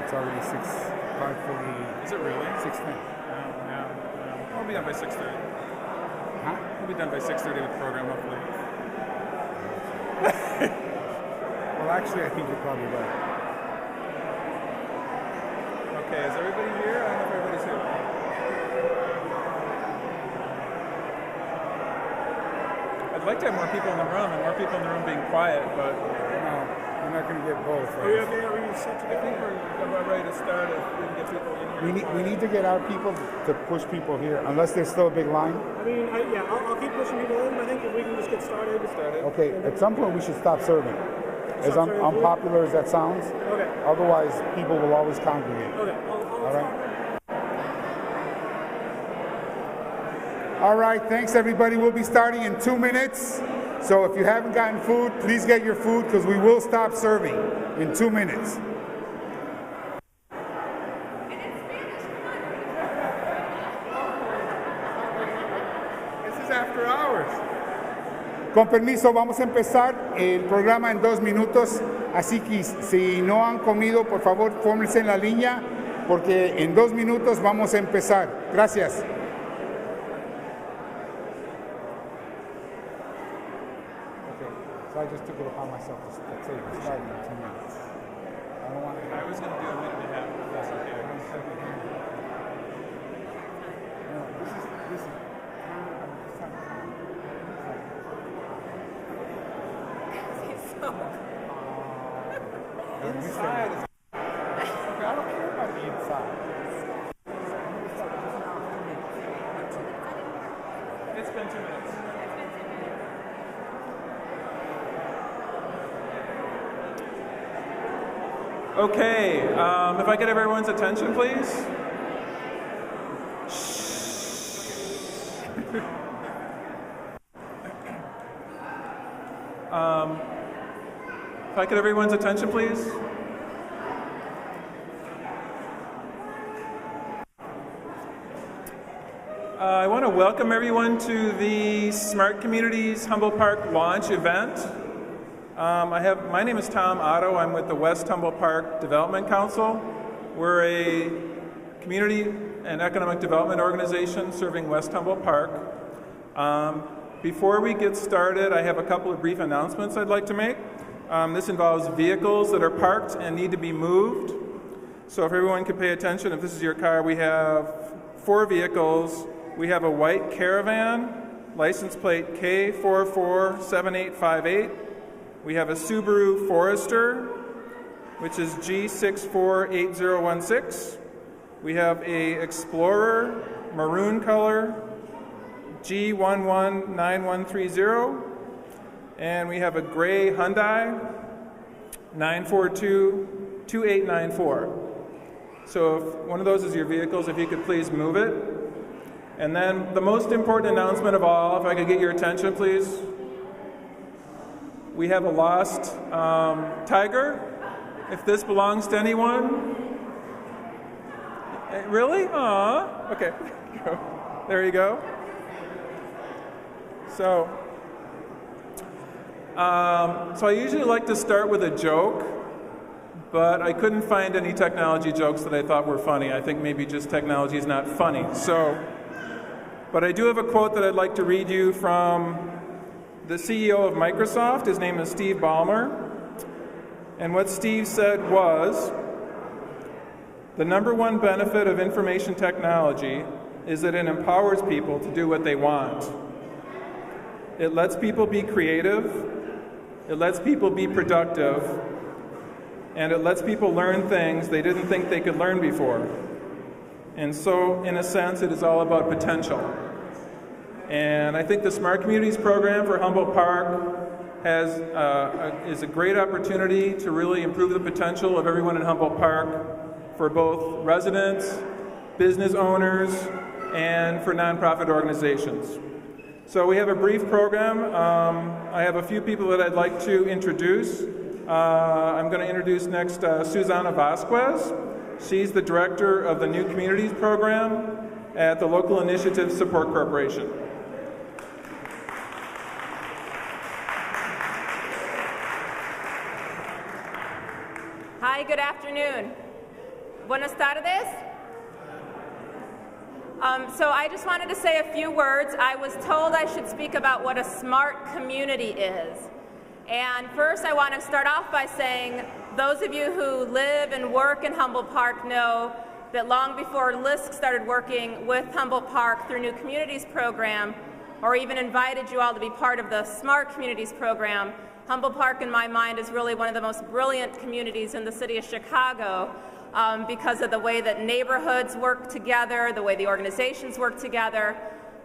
It's already 5:40. Is it really? 6:10. Yeah. We'll be done by 6:30. Huh? We'll be done by 6:30 with the program, hopefully. Well, actually, I think you're probably right. Okay, is everybody here? I don't know if everybody's here. I'd like to have more people in the room and more people in the room being quiet, but No, you're not going to get both. are we set to? I think we're about ready to start if we can get people in here. We need to get our people to push people here, unless there's still a big line. I mean, I'll keep pushing people in. I think if we can just get started. Okay, at some point we should stop serving. As unpopular as that sounds. Okay. Otherwise, people will always congregate. Okay. All right. All right, thanks everybody. We'll be starting in 2 minutes. So if you haven't gotten food, please get your food because we will stop serving in 2 minutes. This is after hours. Con permiso, vamos a empezar el programa en 2 minutos. Así que si no han comido, por favor, fórmense en la línea porque en 2 minutos vamos a empezar. Gracias. So I just took it upon myself to say it started in 2 minutes. I don't want to. I was going to do a minute and a half, if that's okay. No, this is. Inside is. I don't care about the inside. It's been 2 minutes. Okay, if I could have everyone's attention, please. If I could have everyone's attention, please. I want to welcome everyone to the Smart Communities Humboldt Park launch event. My name is Tom Otto. I'm with the West Humboldt Park Development Council. We're a community and economic development organization serving West Humboldt Park. Before we get started, I have a couple of brief announcements I'd like to make. This involves vehicles that are parked and need to be moved. So if everyone could pay attention, if this is your car, we have 4 vehicles. We have a white Caravan, license plate K447858. We have a Subaru Forester, which is G648016. We have a Explorer, maroon color, G119130. And we have a gray Hyundai, 9422894. So if one of those is your vehicles, if you could please move it. And then the most important announcement of all, if I could get your attention, please. We have a lost tiger. If this belongs to anyone. Really? Aw. Okay. There you go. So I usually like to start with a joke, but I couldn't find any technology jokes that I thought were funny. I think maybe just technology is not funny. But I do have a quote that I'd like to read you from the CEO of Microsoft. His name is Steve Ballmer. And what Steve said was, the number one benefit of information technology is that it empowers people to do what they want. It lets people be creative, it lets people be productive, and it lets people learn things they didn't think they could learn before. And so, in a sense, it is all about potential. And I think the Smart Communities program for Humboldt Park is a great opportunity to really improve the potential of everyone in Humboldt Park for both residents, business owners, and for nonprofit organizations. So we have a brief program. I have a few people that I'd like to introduce. I'm going to introduce next Susana Vasquez. She's the director of the New Communities program at the Local Initiative Support Corporation. Hi, good afternoon. Buenas tardes. So I just wanted to say a few words. I was told I should speak about what a smart community is. And first I want to start off by saying those of you who live and work in Humboldt Park know that long before LISC started working with Humboldt Park through New Communities program, or even invited you all to be part of the Smart Communities program, Humboldt Park, in my mind, is really one of the most brilliant communities in the city of Chicago because of the way that neighborhoods work together, the way the organizations work together.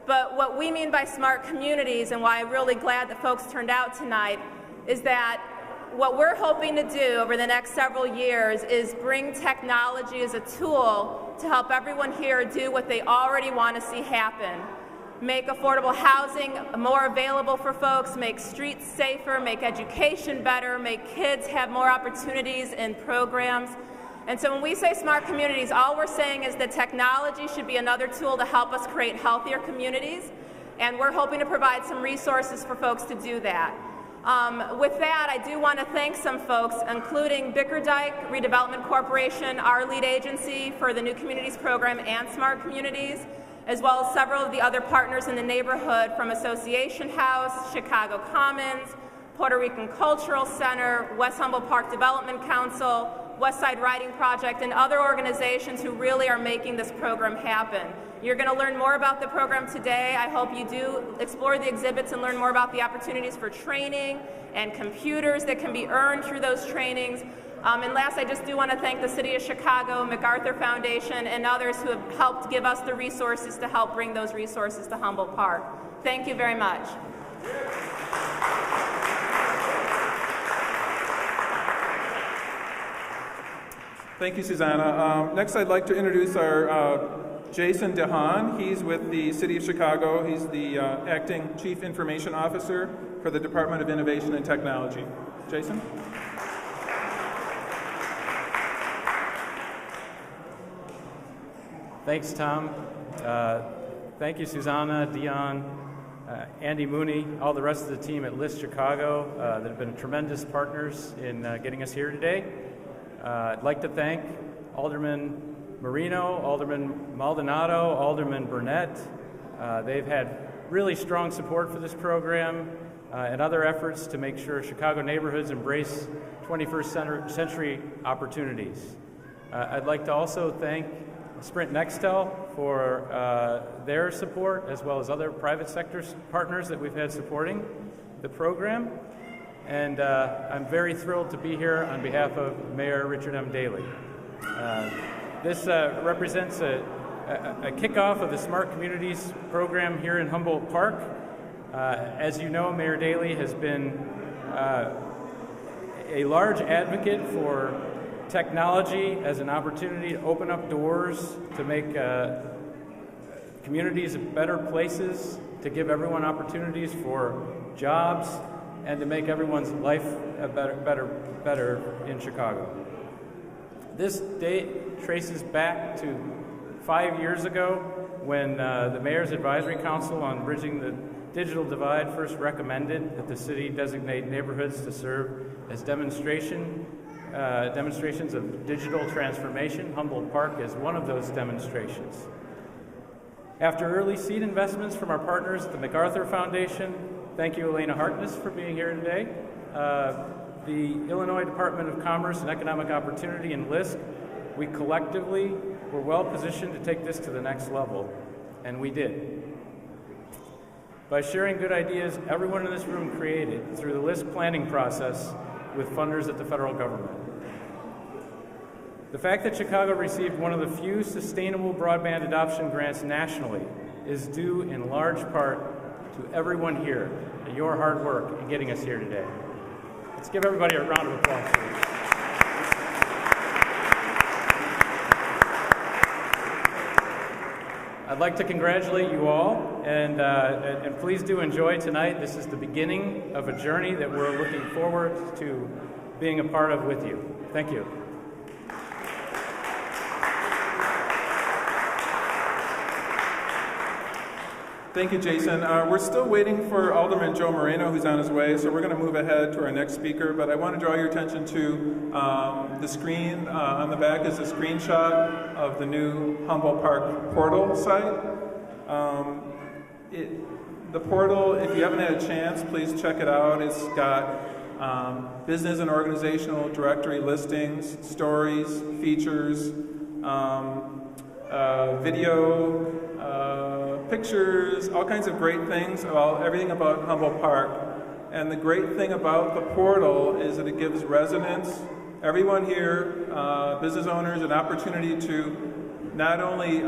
But what we mean by smart communities, and why I'm really glad that folks turned out tonight, is that what we're hoping to do over the next several years is bring technology as a tool to help everyone here do what they already want to see happen. Make affordable housing more available for folks, make streets safer, make education better, make kids have more opportunities in programs. And so when we say smart communities, all we're saying is that technology should be another tool to help us create healthier communities, and we're hoping to provide some resources for folks to do that. With that, I do want to thank some folks, including Bickerdike Redevelopment Corporation, our lead agency for the New Communities program and Smart Communities, as well as several of the other partners in the neighborhood from Association House, Chicago Commons, Puerto Rican Cultural Center, West Humboldt Park Development Council, West Side Riding Project, and other organizations who really are making this program happen. You're going to learn more about the program today. I hope you do explore the exhibits and learn more about the opportunities for training and computers that can be earned through those trainings. And last, I just do want to thank the City of Chicago, MacArthur Foundation, and others who have helped give us the resources to help bring those resources to Humboldt Park. Thank you very much. Thank you, Susanna. Next, I'd like to introduce our Jason DeHaan. He's with the City of Chicago. He's the Acting Chief Information Officer for the Department of Innovation and Technology. Jason? Thanks, Tom. Thank you, Susanna, Dion, Andy Mooney, all the rest of the team at LISC Chicago that have been tremendous partners in getting us here today. I'd like to thank Alderman Marino, Alderman Maldonado, Alderman Burnett. They've had really strong support for this program and other efforts to make sure Chicago neighborhoods embrace 21st century opportunities. I'd like to also thank Sprint Nextel for their support, as well as other private sector partners that we've had supporting the program. And I'm very thrilled to be here on behalf of Mayor Richard M. Daley. This represents a kickoff of the Smart Communities program here in Humboldt Park. As you know, Mayor Daley has been a large advocate for technology as an opportunity to open up doors, to make communities better places, to give everyone opportunities for jobs, and to make everyone's life better in Chicago. This date traces back to 5 years ago when the Mayor's Advisory Council on Bridging the Digital Divide first recommended that the city designate neighborhoods to serve as demonstrations of digital transformation. Humboldt Park is one of those demonstrations. After early seed investments from our partners at the MacArthur Foundation, thank you, Elena Harkness, for being here today. The Illinois Department of Commerce and Economic Opportunity and LISC, we collectively were well positioned to take this to the next level, and we did. By sharing good ideas everyone in this room created through the LISC planning process with funders at the federal government. The fact that Chicago received one of the few sustainable broadband adoption grants nationally is due in large part to everyone here and your hard work in getting us here today. Let's give everybody a round of applause, please. I'd like to congratulate you all, and please do enjoy tonight. This is the beginning of a journey that we're looking forward to being a part of with you. Thank you. Thank you, Jason. We're still waiting for Alderman Joe Moreno, who's on his way, so we're going to move ahead to our next speaker, but I want to draw your attention to the screen. On the back is a screenshot of the new Humboldt Park portal site. The portal, if you haven't had a chance, please check it out. It's got business and organizational directory listings, stories, features, video, pictures, all kinds of great things, everything about Humboldt Park. And the great thing about the portal is that it gives residents, everyone here, business owners, an opportunity to not only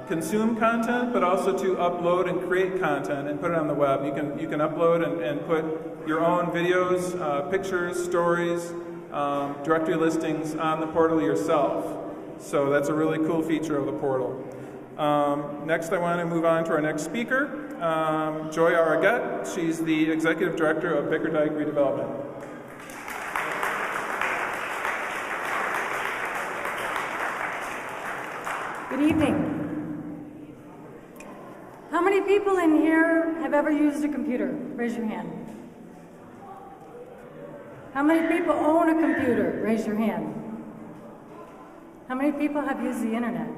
consume content, but also to upload and create content and put it on the web. You can upload and put your own videos, pictures, stories, directory listings on the portal yourself. So that's a really cool feature of the portal. Next, I want to move on to our next speaker, Joy Araget. She's the Executive Director of Bickerdike Redevelopment. Good evening. How many people in here have ever used a computer? Raise your hand. How many people own a computer? Raise your hand. How many people have used the internet?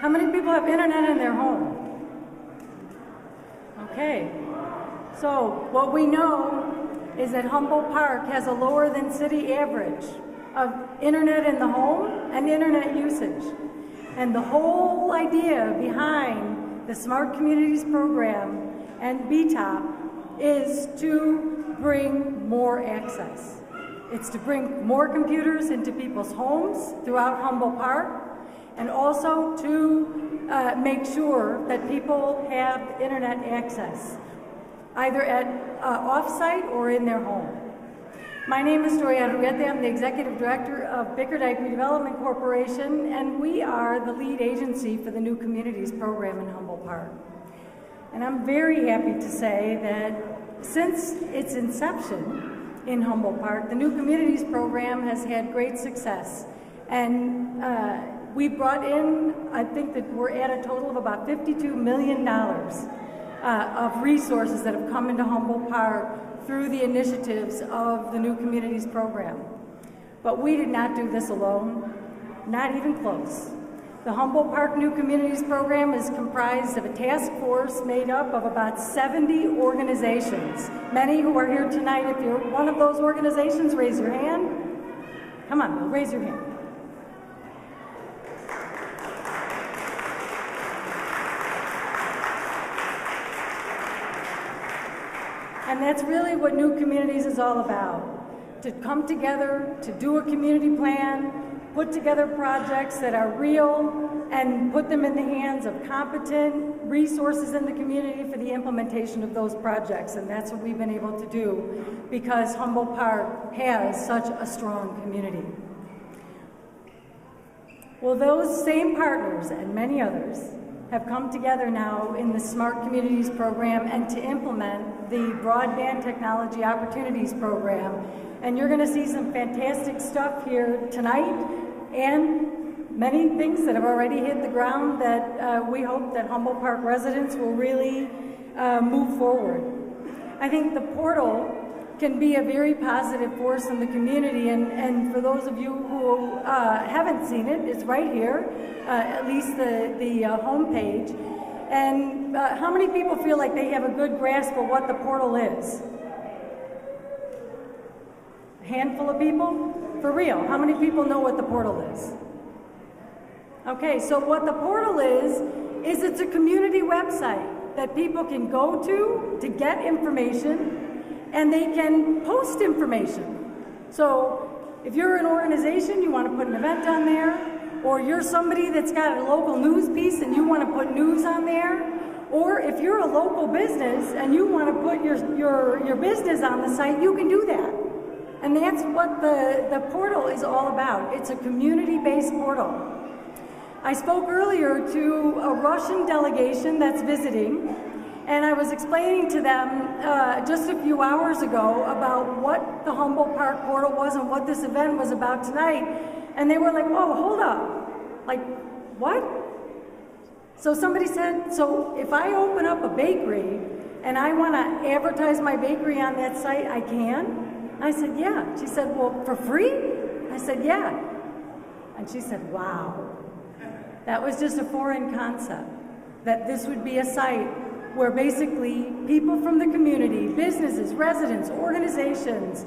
How many people have internet in their home? Okay. So what we know is that Humboldt Park has a lower than city average of internet in the home and internet usage. And the whole idea behind the Smart Communities program and BTOP is to bring more access. It's to bring more computers into people's homes throughout Humboldt Park, and also to make sure that people have internet access, either at off-site or in their home. My name is Joy Arguete. I'm the Executive Director of Bickerdike Redevelopment Corporation, and we are the lead agency for the New Communities program in Humboldt Park. And I'm very happy to say that since its inception in Humboldt Park, the New Communities program has had great success. And we brought in, I think that we're at a total of about $52 million of resources that have come into Humboldt Park through the initiatives of the New Communities program. But we did not do this alone, not even close. The Humboldt Park New Communities program is comprised of a task force made up of about 70 organizations. Many who are here tonight, if you're one of those organizations, raise your hand. Come on, raise your hand. And that's really what New Communities is all about. To come together, to do a community plan, put together projects that are real, and put them in the hands of competent resources in the community for the implementation of those projects. And that's what we've been able to do because Humboldt Park has such a strong community. Well, those same partners and many others have come together now in the Smart Communities program and to implement the Broadband Technology Opportunities program. And you're going to see some fantastic stuff here tonight and many things that have already hit the ground that we hope that Humboldt Park residents will really move forward. I think the portal can be a very positive force in the community, and for those of you who haven't seen it, it's right here, at least the homepage. And how many people feel like they have a good grasp of what the portal is? A handful of people? For real, how many people know what the portal is? Okay, so what the portal is it's a community website that people can go to get information, and they can post information. So if you're an organization, you want to put an event on there, or you're somebody that's got a local news piece and you want to put news on there, or if you're a local business and you want to put your business on the site, you can do that. And that's what the portal is all about. It's a community-based portal. I spoke earlier to a Russian delegation that's visiting, and I was explaining to them just a few hours ago about what the Humboldt Park portal was and what this event was about tonight. And they were like, "Oh, hold up. Like, what? So somebody said, so if I open up a bakery and I want to advertise my bakery on that site, I can? I said, yeah. She said, well, for free? I said, yeah. And she said, wow. That was just a foreign concept, that this would be a site where basically people from the community, businesses, residents, organizations,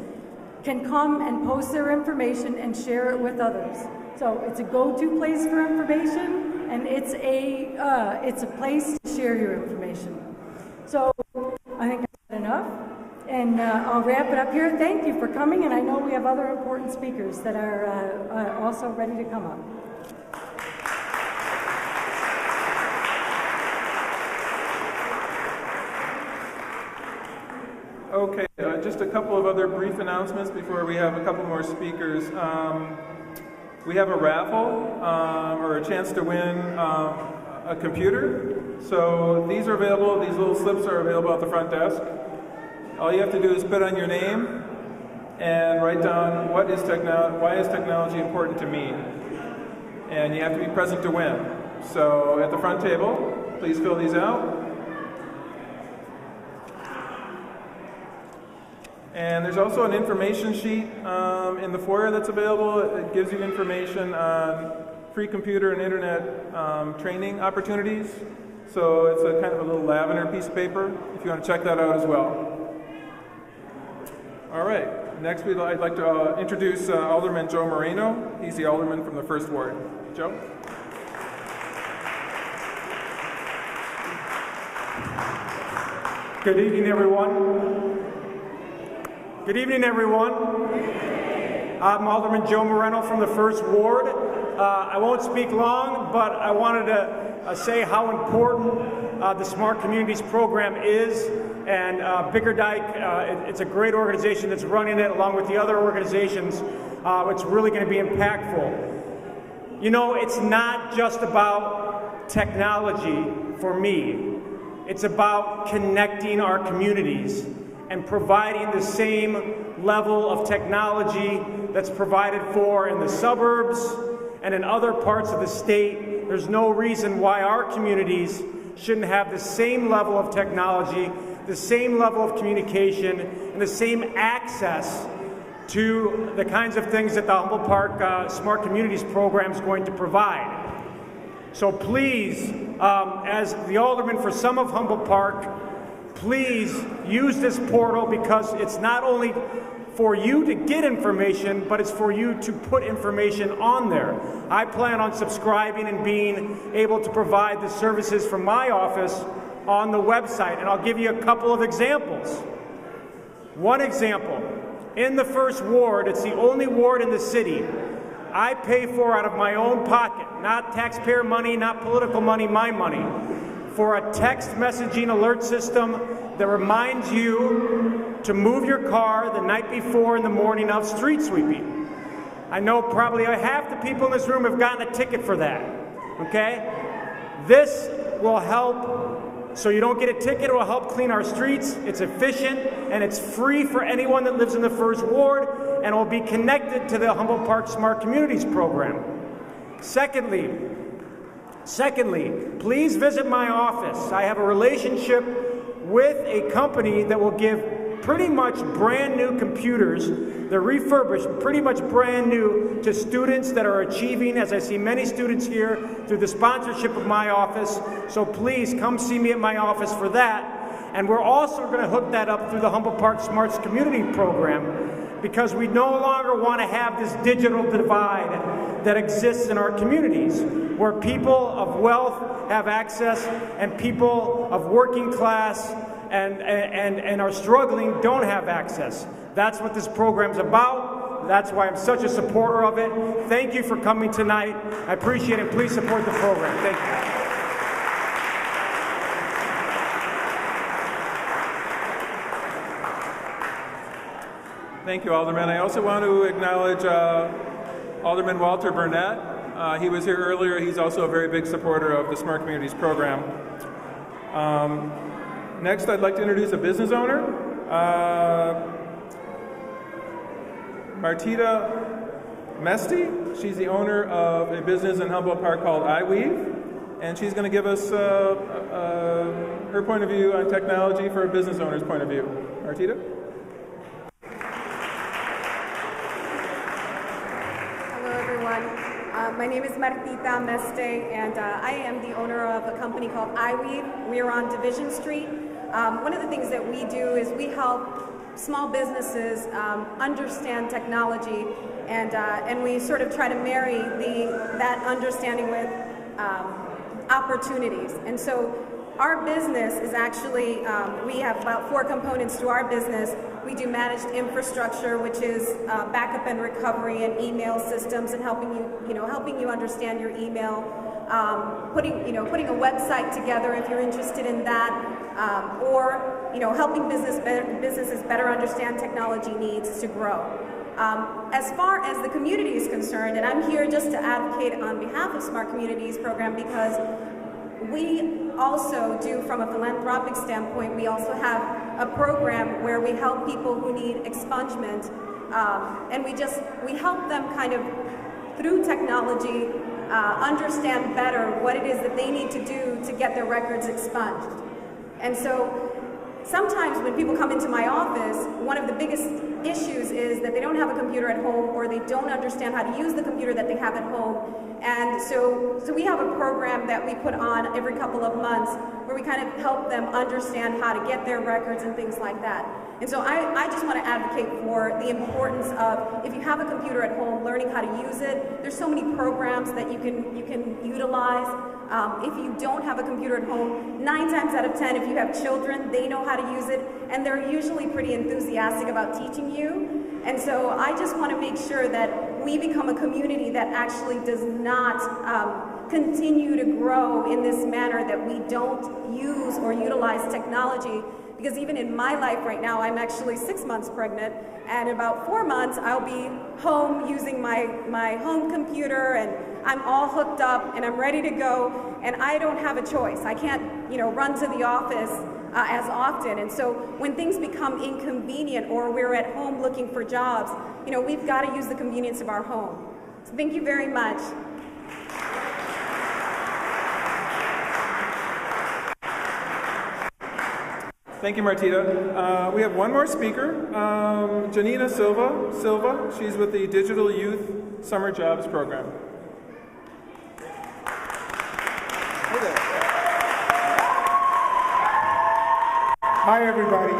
can come and post their information and share it with others. So it's a go-to place for information, and it's a place to share your information. So I think I've said enough, and I'll wrap it up here. Thank you for coming, and I know we have other important speakers that are also ready to come up. Okay, just a couple of other brief announcements before we have a couple more speakers. We have a raffle or a chance to win a computer. So these are available, these little slips are available at the front desk. All you have to do is put on your name and write down why is technology important to me? And you have to be present to win. So at the front table, please fill these out. And there's also an information sheet in the foyer that's available. It gives you information on free computer and internet training opportunities. So it's a kind of a little lavender piece of paper if you want to check that out as well. All right, next I'd like to introduce Alderman Joe Moreno. He's the alderman from the 1st Ward. Joe? Good evening, everyone. Good evening, everyone. I'm Alderman Joe Moreno from the 1st Ward. I won't speak long, but I wanted to say how important the Smart Communities program is. And Bickerdike, it's a great organization that's running it along with the other organizations. It's really going to be impactful. You know, it's not just about technology for me. It's about connecting our communities and providing the same level of technology that's provided for in the suburbs and in other parts of the state. There's no reason why our communities shouldn't have the same level of technology, the same level of communication, and the same access to the kinds of things that the Humboldt Park Smart Communities program is going to provide. So please, as the alderman for some of Humboldt Park, please use this portal, because it's not only for you to get information, but it's for you to put information on there. I plan on subscribing and being able to provide the services from my office on the website, and I'll give you a couple of examples. One example, in the 1st Ward, it's the only ward in the city I pay for out of my own pocket, not taxpayer money, not political money, my money, for a text messaging alert system that reminds you to move your car the night before in the morning of street sweeping. I know probably half the people in this room have gotten a ticket for that, okay? This will help, so you don't get a ticket. It will help clean our streets. It's efficient, and it's free for anyone that lives in the 1st Ward, and it will be connected to the Humboldt Park Smart Communities program. Secondly, please visit my office. I have a relationship with a company that will give pretty much brand new computers. They're refurbished, pretty much brand new, to students that are achieving, as I see many students here, through the sponsorship of my office. So please come see me at my office for that. And we're also going to hook that up through the Humboldt Park Smarts Community Program, because we no longer want to have this digital divide that exists in our communities, where people of wealth have access and people of working class and are struggling don't have access. That's what this program's about. That's why I'm such a supporter of it. Thank you for coming tonight. I appreciate it. Please support the program. Thank you. Thank you, Alderman. I also want to acknowledge Alderman Walter Burnett. He was here earlier. He's also a very big supporter of the Smart Communities program. Next, I'd like to introduce a business owner, Martita Mesti. She's the owner of a business in Humboldt Park called iWeave. and she's going to give us her point of view on technology for a business owner's point of view. Martita? Hello, everyone. My name is Martita Meste, and I am the owner of a company called iWeave. We are on Division Street. One of the things that we do is we help small businesses understand technology, and we sort of try to marry that understanding with opportunities. And so our business is actually, we have about 4 components to our business. We do managed infrastructure, which is backup and recovery and email systems, and helping you understand your email. Putting a website together if you're interested in that, or helping businesses better understand technology needs to grow. As far as the community is concerned, and I'm here just to advocate on behalf of Smart Communities program, because we also do, from a philanthropic standpoint, we also have a program where we help people who need expungement, and we help them kind of through technology understand better what it is that they need to do to get their records expunged. And so sometimes when people come into my office, one of the biggest issues is that they don't have a computer at home, or they don't understand how to use the computer that they have at home. And so we have a program that we put on every couple of months where we kind of help them understand how to get their records and things like that. And so I just want to advocate for the importance of, if you have a computer at home, learning how to use it. There's so many programs that you can utilize. If you don't have a computer at home, 9 times out of 10, if you have children, they know how to use it, and they're usually pretty enthusiastic about teaching you. And so I just want to make sure that we become a community that actually does not continue to grow in this manner, that we don't use or utilize technology. Because even in my life right now, I'm actually 6 months pregnant, and in about 4 months, I'll be home using my home computer, and I'm all hooked up, and I'm ready to go, and I don't have a choice. I can't, run to the office as often. And so when things become inconvenient, or we're at home looking for jobs, we've got to use the convenience of our home. So thank you very much. Thank you, Martita. We have one more speaker, Janina Silva. She's with the Digital Youth Summer Jobs Program. Hi, everybody.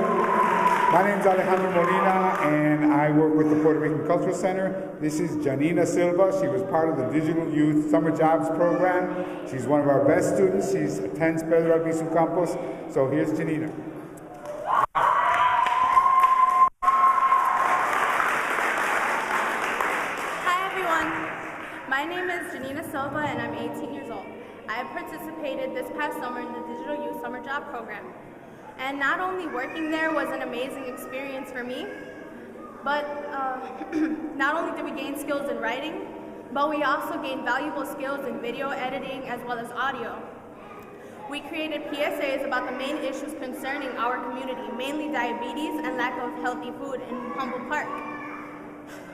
My name is Alejandro Molina, and I work with the Puerto Rican Cultural Center. This is Janina Silva. She was part of the Digital Youth Summer Jobs Program. She's one of our best students. She attends Pedro Albizu Campus. So here's Janina. Hi, everyone. My name is Janina Silva, and I'm 18 years old. I have participated this past summer in the Digital Youth Summer Job Program. And not only working there was an amazing experience for me, but not only did we gain skills in writing, but we also gained valuable skills in video editing as well as audio. We created PSAs about the main issues concerning our community, mainly diabetes and lack of healthy food in Humboldt Park.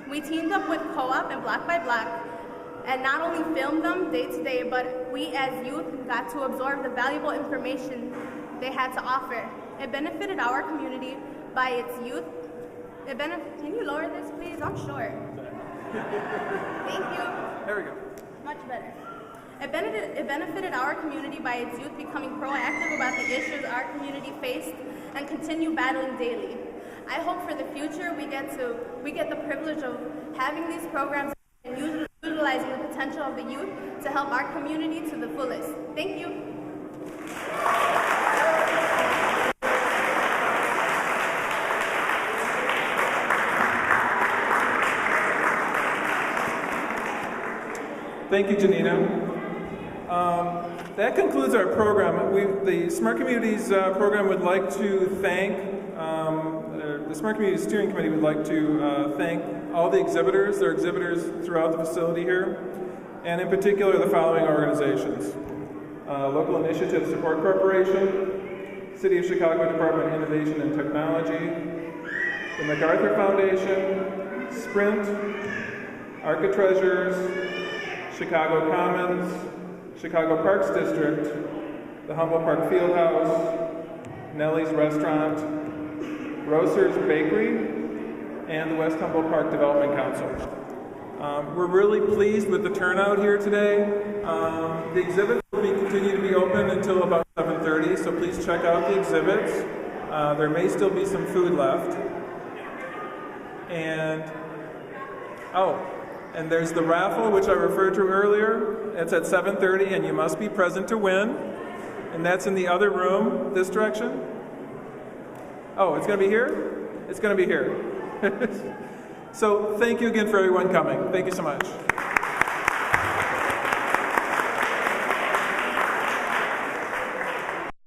We teamed up with Co-op and Black by Black, and not only filmed them day to day, but we as youth got to absorb the valuable information they had to offer. It benefited our community by its youth. Can you lower this, please? I'm short. Thank you. There we go. Much better. It benefited our community by its youth becoming proactive about the issues our community faced and continue battling daily. I hope for the future we get the privilege of having these programs and utilizing the potential of the youth to help our community to the fullest. Thank you. Thank you, Janina. That concludes our program. The Smart Communities program would like to thank, the Smart Communities Steering Committee would like to thank all the exhibitors. There are exhibitors throughout the facility here, and in particular the following organizations. Local Initiative Support Corporation, City of Chicago Department of Innovation and Technology, the MacArthur Foundation, Sprint, Arca Treasures, Chicago Commons, Chicago Parks District, the Humboldt Park Fieldhouse, Nellie's Restaurant, Rocer's Bakery, and the West Humboldt Park Development Council. We're really pleased with the turnout here today. The exhibits will continue to be open until about 7:30, so please check out the exhibits. There may still be some food left. And there's the raffle, which I referred to earlier. It's at 7:30, and you must be present to win. And that's in the other room, this direction. Oh, it's going to be here? It's going to be here. So thank you again for everyone coming. Thank you so much.